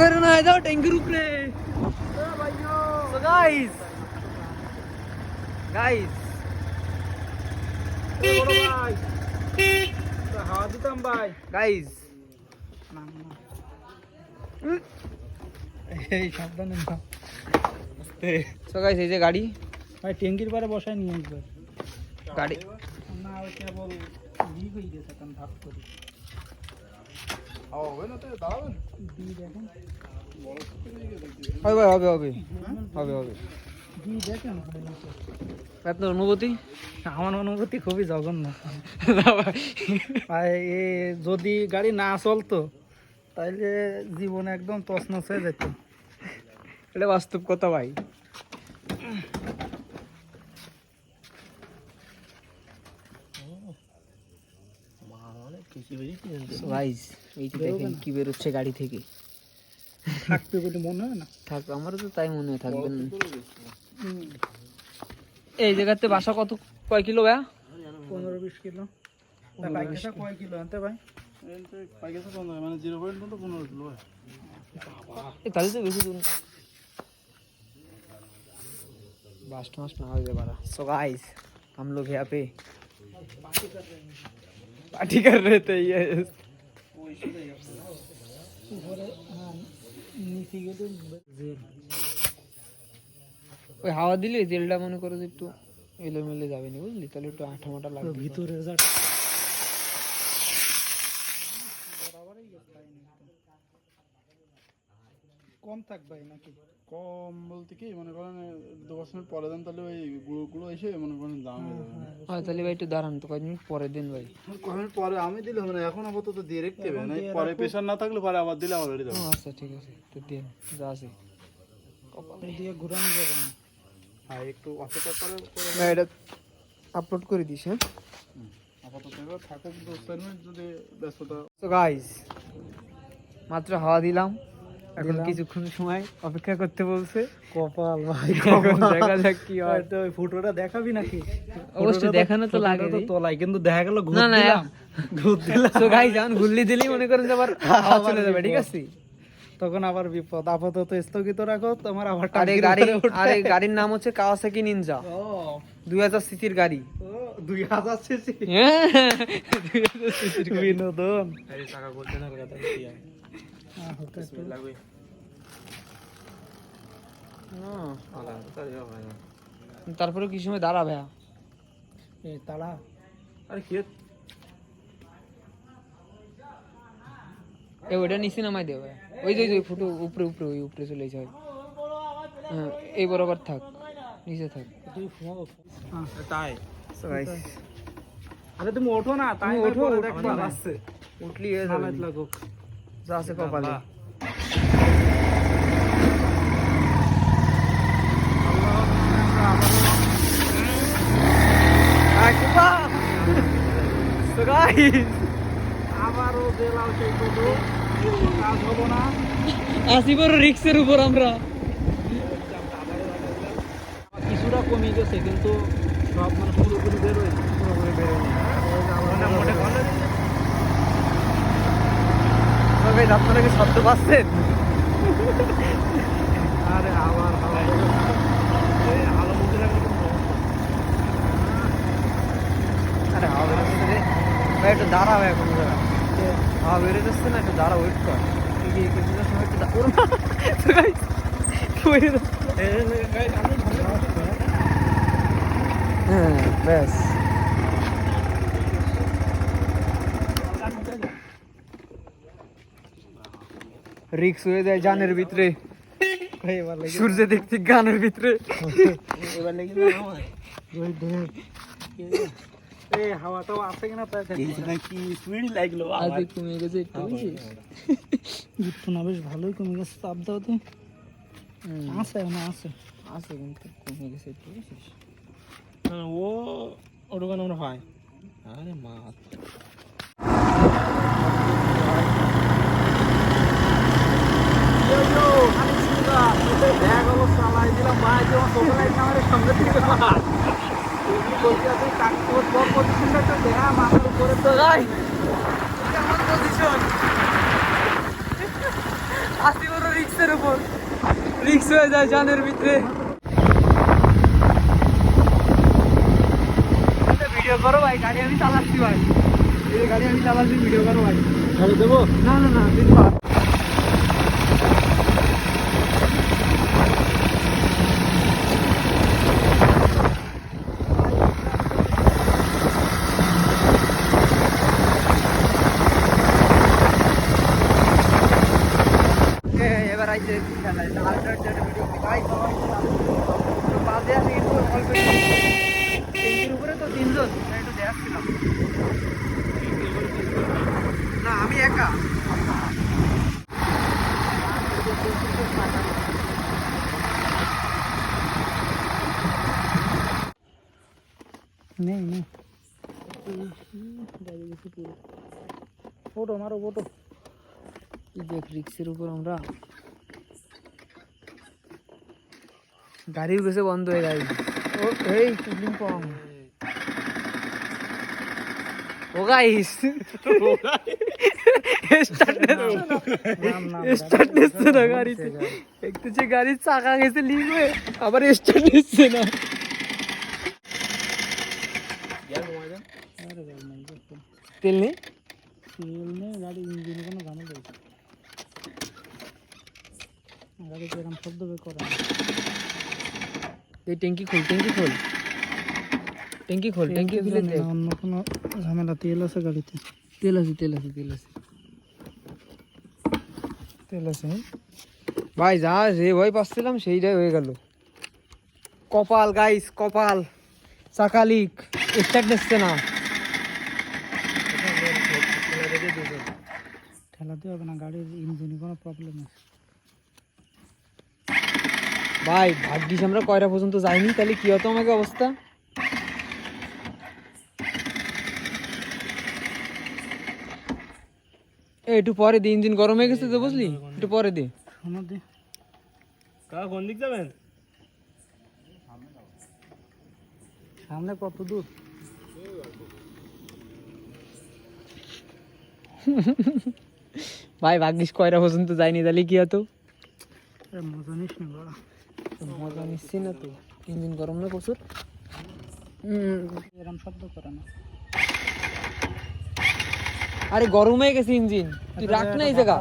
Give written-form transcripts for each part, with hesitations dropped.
করে না যাও ট্যাঙ্কির উপরে। So guys হাওয়া দিতাম ভাই। guys এই সাবধানে না। so guys এই যে গাড়ি ভাই ট্যাঙ্কির পারে বসায় নিয়ে একবার গাড়ি না ওই কেবল লিক হয়ে গেছে কারণ ভাব করি হবে না তো দাঁড়াবেন দিয়ে দেখেন হবে হবে হবে হবে হবে দিয়ে দেখেন আপনার অনুভূতি? আমার অনুভূতি খুবই জঘন্য। যদি গাড়ি না চলতো তাইলে জীবন একদম তছনছ হয়ে যেত। এটা বাস্তব কথা ভাই। এইটা দেখেন কি বেরোচ্ছে গাড়ি থেকে। থাকবে বলে মনে হয় না। থাক, আমারও তো তাই মনে হয় থাকবেন। এই জায়গাতে বাসা কয় কিলো ভাইয়া? 15-20 কিলো। কয় কিলো আনতে ভাই? মানে 0.15 কিলো। তাহলে তো বেশি দূর बास्ट मास्ट ना हो जाए बारा। सो गाइस हम लोग यहाँ पे पार्टी कर रहे थे। ये ওই হাওয়া দিলে তেলটা মনে করো যে একটু এলোমেলে যাবে না, বুঝলি? তাহলে একটু আঠা মাটা লাগবে ভিতরে। কম থাকবে নাকি? কম বলতে কি মনে করেন 2% পরে দেন তাহলে ওই গুঁড়ো এসে মনে করেন দাম হয়ে যাবে। হয় তাহলে ভাই একটু দাঁড়ান তো, কয়েক মিনিট পরে দিন ভাই। কয়েক মিনিট পরে আমি দিলে মানে এখন আপাতত দিয়ে রাখতে হবে না, পরে প্রেসার না থাকলে পরে আবার দিলে অলরেডি দাও। আচ্ছা ঠিক আছে, তো দিন যা আছে কপালে দিয়ে ঘুরানো যাবে না। হ্যাঁ একটু অপেক্ষা করে না, এটা আপলোড করে দিস। হ্যাঁ আপাতত এবার থাকুক 2 মিনিট যদি ব্যস্ততা। তো গাইস মাত্র হাওয়া দিলাম, এখন কিছুক্ষণ সময় অপেক্ষা করতে বলছে। কপাল ভাই, দেখা যাক কি হয়। তো ওই ফটোটা দেখাবি নাকি? অবশ্যই দেখানো তো লাগে তো তোলাই, কিন্তু দেখা গেল ঘুর না না দিলাম। তো গাইস যখন গুল্লি দিলি মনে করেন যে আবার হাওয়া চলে যাবে, ঠিক আছে? তখন আবার বিপদ। আপাতত স্থগিত রাখো, তোমার আবার আরে গাড়ির নাম হচ্ছে কাওয়াসাকি নিনজা, 2000 সিসির গাড়ি। 2000 সিসি বিনোদন। তারপরে কি সময় দাঁড়া ভাইয়া? তারা আরে কি ওইটা নিচে নামাই দেবে, ওই যে ফুটো উপরে উপরে ওই উপরে চলে যায়। হ্যাঁ এই বরাবর থাক, নিচে থাক। তাই আরে তুমি ওঠো না, তাই ওঠো, দেখবা আসছে উঠলি এ যাবে লাগুক যা আছে কপালে। আবারও গেলাম সেই ফটো, কাজ হবো না। আসি বড় রিক্সের উপর আমরা। কিছুটা কমে গেছে কিন্তু সব মানে পুরোপুরি বেরোয় না। আপনারা কি শব্দ পাচ্ছেন? আরে আবার আরে হাওয়া বেরোচ্ছে রে ভাই, একটু দাঁড়া ভাই, কোনো জায়গায় হাওয়া বেরো যাচ্ছে না, একটু দাঁড়া, ওয়েট কর। কিছুটা সময় একটু হ্যাঁ ব্যাস। রিক্স হয়ে যায় জানের ভিতরে, সূর্য দেখতে গানের ভিতরে। এবার লেগে হাওয়াটাও আছে কিনা তাই নাকি স্পিড লাগলো, আজ কমে গেছে একটু, বুঝছিস? না বেশ ভালোই কমে গেছে। চাপ দাও তো। আছে না আছে আছে কিন্তু কমে গেছে একটু, বুঝছিস? ও ওরকম আমরা হয়। আরে মাছ হয়ে যায় চাঁদের ভিতরে। ভিডিও করো ভাই, গাড়ি আমি চালাচ্ছি ভাই, এই গাড়ি আমি চালাচ্ছি, ভিডিও করো ভাই। গাড়ি দেবো? না না না, দিন পর। এবার আইছে খেলা, এটা আল্ট্রার জন্য ভিডিও ভাই সবাই বাজে আছে কিন্তু অল্প তিনটির উপরে তো তিনজন, একটু দেখাচ্ছিলাম না আমি একা। নেই নেই ফটো মারো ফটো। দেখ রিক্সের উপর আমরা, গাড়ির গেছে বন্ধ হয়ে গাড়ি। ও এই কুলিং কম। ও গাইস স্টার্ট নিচ্ছে না গাড়িতে, দেখতেছে গাড়ির চাকা গেছে লিক হয়ে, আবার স্টার্ট নিচ্ছে না। তেল নেই, গাড়ি ইঞ্জিনে কোনো ঝামেলা হয়েছে, গাড়িতে এরকম শব্দ বের করে। এই ট্যাঙ্কি খোল, ট্যাঙ্কি খোল, ট্যাঙ্কি খোল, ট্যাঙ্কি খুলে দে। অন্য কোনো ঝামেলা? তেল আছে গাড়িতে? তেল আছে, তেল আছে, তেল আছে, তেল আছে ভাই। যা যে ভয় পাচ্ছিলাম সেইটাই হয়ে গেল। কপাল গাইস, কপাল, চাকা লিক, স্টার্ট নিচ্ছে না। ঠেলাতে হবে না, গাড়ির ইঞ্জিনে কোনো প্রবলেম আছে। ভাই ভাগ্যিস আমরা কয়টা পর্যন্ত যাইনি, তাহলে কি হতো আমাকে অবস্থা। একটু পরে দে, ইঞ্জিন গরম হয়ে গেছে তো বুঝলি, একটু পরে দে। শোনো দে কাকা, কোন দিক যাবেন? সামনে কত দূর? ভাই ভাগ্যিস কয়টা পর্যন্ত যাইনি, তাহলে কি হতো। মজা নিস নি বড়, মজা নিচ্ছি না তো, ইঞ্জিন গরম না প্রচুর। এরকম শব্দ করে না। আরে গরম হয়ে গেছে ইঞ্জিন, তুই রাখ না এই জায়গা।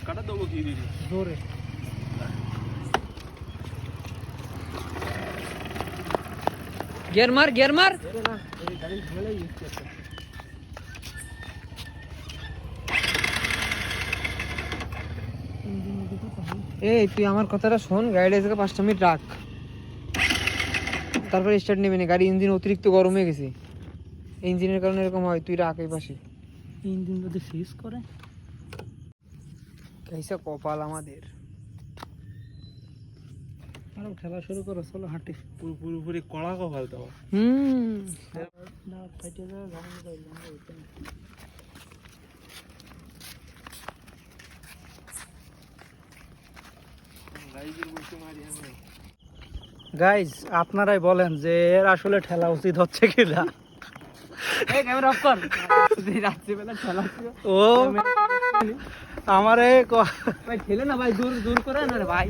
কাটা দেবো কি দিবি জোরে? গিয়ার মার, গিয়ার মার। এই তুই আমার কথাটা শোন, গাড়িটা থেকে 5 মিনিট রাখ, তারপরে স্টার্ট নেবে না। গাড়ি ইঞ্জিন অতিরিক্ত গরম হয়ে গেছে, ইঞ্জিনের কারণে এরকম হয়। তুই রাখ এই পাশে। ইঞ্জিন যদি সিজ করে, কেসা কপাল আমাদের। আরো খেলা শুরু করো, চলো হাঁটি। পুরোপুরি কড়া কপাল তো। না ফাইটে যাবে, ঝামেলা করবে না। গাইজ আপনারাই বলেন যে এর আসলে ঠেলা উচিত হচ্ছে কিনা। ক্যামেরা অফ কর, রাত্রিবেলা ঠেলা ও আমারে ভাই ঠেলে না ভাই, দূর দূর করে না রে ভাই।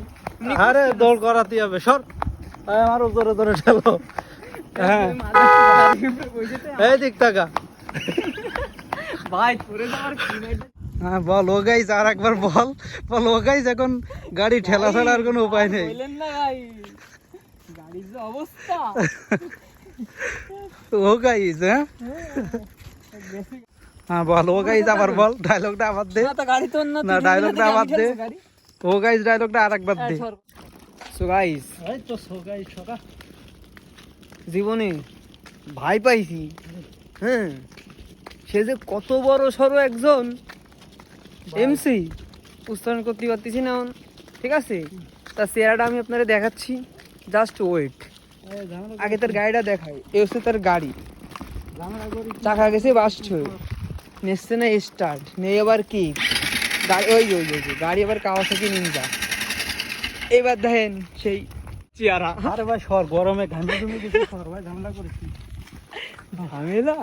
আরে দৌড় করাতে হবে, সর আমার জোরে জোরে ঠেলো। হ্যাঁ এই দিক টাকা ভাই পরে যাওয়ার কি ভাই। হ্যাঁ বল ও গাইজ, আর একবার বল বল ও গাইজ, এখন গাড়ি ঠেলা ছাড়ার কোনো উপায় নেই। বললেন না ভাই, গাড়ির যে অবস্থা। ও গাইজ, হ্যাঁ বল ও গাইজ, আবার বল, ডায়লগটা আবার দে। না তো গাড়ি তো না, না ডায়লগটা আবার দে, ও গাইজ ডায়লগটা আরেকবার দে। সো গাইস, এই তো সো গাইজ সকা জীবনে ভাই পাইছি, হ্যাঁ সে যে কত বড় সড়ো একজন এমসি, উচ্চারণ করতে পারতেছি না এখন, ঠিক আছে। তার চেহারাটা আমি আপনারা দেখাচ্ছি, জাস্ট ওয়েট। আগে তার গাড়িটা দেখাই, এ হচ্ছে তার গাড়ি, চাকা গেছে বাস্ট হয়ে, নেসছে না স্টার্ট নেই, আবার কি গাড়ি, ওই ওই ওই গাড়ি আবার কাওয়াসাকি নিনজা। এবার দেখেন সেই চেহারা। আরে ভাই সর, গরমে ঘামে তুমি কিছু সর ভাই, ঝামেলা করেছি। ঝামেলা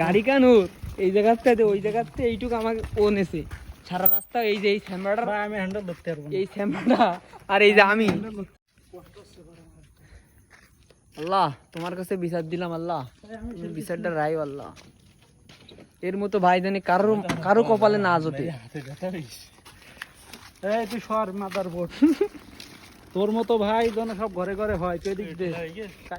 গাড়ি কানুর এই জায়গাতে ওই জায়গাতে এইটুকু আমাকে ও নেছে, সারা রাস্তা এই যে এই স্যামরাটা, ভাই আমি হ্যান্ডেল ধরতে পারবো না। এই স্যামরাটা আর এই যে আমি। আল্লাহ তোমার কাছে বিচার দিলাম আল্লাহ, তুমি বিচারটা রাই আল্লাহ। এর মতো ভাই জানি কারো কারো কপালে না জোটে। হাতে ব্যথা পেয়েছি। এই তুই সর মাদার বোর্ড। তোর মতো ভাই যেন সব ঘরে ঘরে হয়, তুই এদিক দে।